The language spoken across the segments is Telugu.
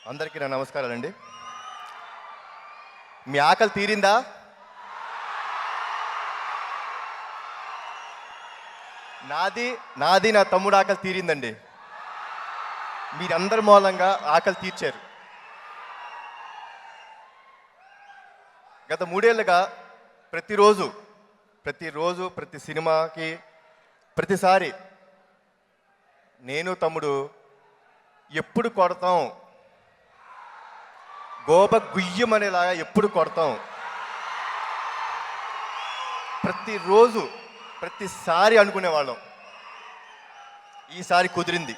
అందరికీ నా నమస్కారాలండి. మీ ఆకలి తీరిందా? నాది నా తమ్ముడు ఆకలి తీరిందండి. మీరందరి మూలంగా ఆకలి తీర్చారు. గత 3 ఏళ్ళుగా ప్రతిరోజు ప్రతి సినిమాకి ప్రతిసారి నేను తమ్ముడు ఎప్పుడు కొడతాం, గోప గుయ్యమనేలాగా ఎప్పుడు కొడతాం, ప్రతిరోజు ప్రతిసారి అనుకునేవాళ్ళం. ఈసారి కుదిరింది.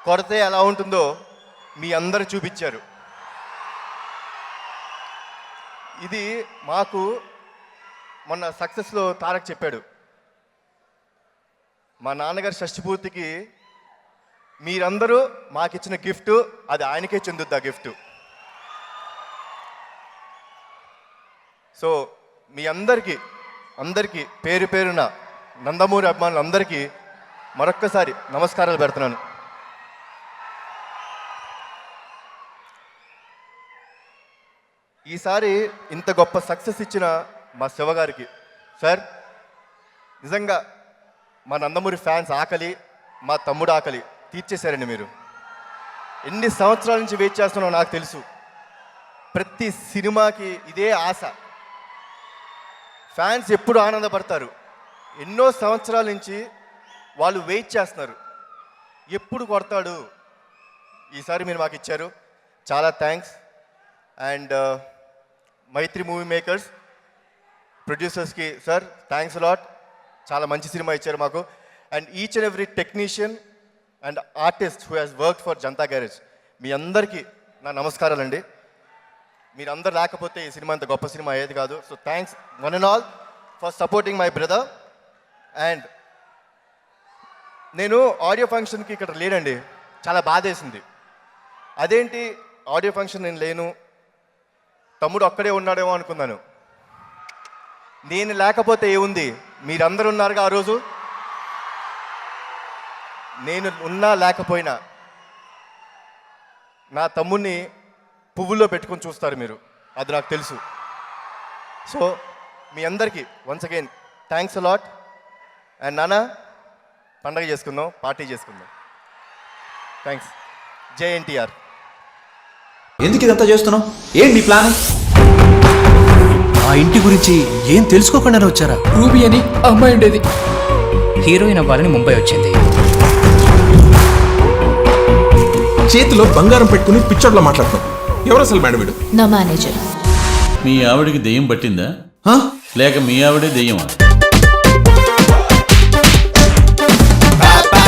కొడితే ఎలా ఉంటుందో మీ అందరూ చూపించారు. ఇది మాకు మొన్న సక్సెస్లో తారక్ చెప్పాడు, మా నాన్నగారి షష్ఠిపూర్తికి మీరందరూ మాకిచ్చిన గిఫ్ట్ అది ఆయనకే చెందుద్ది ఆ గిఫ్ట్. సో మీ అందరికీ పేరు పేరున నందమూరి అభిమానులందరికీ మరొక్కసారి నమస్కారాలు పెడుతున్నాను. ఈసారి ఇంత గొప్ప సక్సెస్ ఇచ్చిన మా శివగారికి సార్, నిజంగా మా నందమూరి ఫ్యాన్స్ ఆకలి, మా తమ్ముడు ఆకలి తీర్చేశారండి. మీరు ఎన్ని సంవత్సరాల నుంచి వెయిట్ చేస్తున్నారో నాకు తెలుసు. ప్రతి సినిమాకి ఇదే ఆశ. ఫ్యాన్స్ ఎప్పుడు ఆనందపడతారు. ఎన్నో సంవత్సరాల నుంచి వాళ్ళు వెయిట్ చేస్తున్నారు, ఎప్పుడు కొడతాడు. ఈసారి మీరు మాకు ఇచ్చారు, చాలా thanks. And Mythri movie makers ప్రొడ్యూసర్స్కి సార్ థ్యాంక్స్ అలాట్. చాలా మంచి సినిమా ఇచ్చారు మాకు. And each and every technician and artist who has work for Janatha Garage, మీ అందరికీ నా నమస్కారాలండి. మీరందరూ లేకపోతే ఈ సినిమా అంత గొప్ప సినిమా అయ్యేది కాదు. So thanks one and all for supporting my brother. And నేను ఆడియో ఫంక్షన్కి ఇక్కడ లేనండి, చాలా బాధేసింది. అదేంటి ఆడియో ఫంక్షన్ నేను లేను, తమ్ముడు ఒక్కడే ఉన్నాడేమో అనుకున్నాను. నేను లేకపోతే ఏముంది, మీరందరూ ఉన్నారుగా ఆ రోజు. నేను ఉన్నా లేకపోయినా నా తమ్ముడిని పువ్వుల్లో పెట్టుకొని చూస్తారు మీరు, అది నాకు తెలుసు. సో మీ అందరికీ once again thanks a lot. And నాన్న, పండగ చేసుకుందాం, పార్టీ చేసుకుందాం. థ్యాంక్స్. జై ఎన్టీఆర్. ఎందుకు ఇదంతా చేస్తున్నావు? ఏంటి నీ ప్లాన్? ఆ ఇంటి గురించి ఏం తెలుసుకోకుండా వచ్చారా? రూబీ అని అమ్మాయి ఉండేది, హీరోయిన్ అవ్వాలని ముంబై వచ్చింది. చేతిలో బంగారం పెట్టుకుని పిచ్చోడ్లో మాట్లాడుతాం. ఎవరు అసలు మేడం వీడు? నా మేనేజర్. మీ ఆవిడికి దెయ్యం పట్టిందా హా? లేక మీ ఆవిడే దెయ్యమా?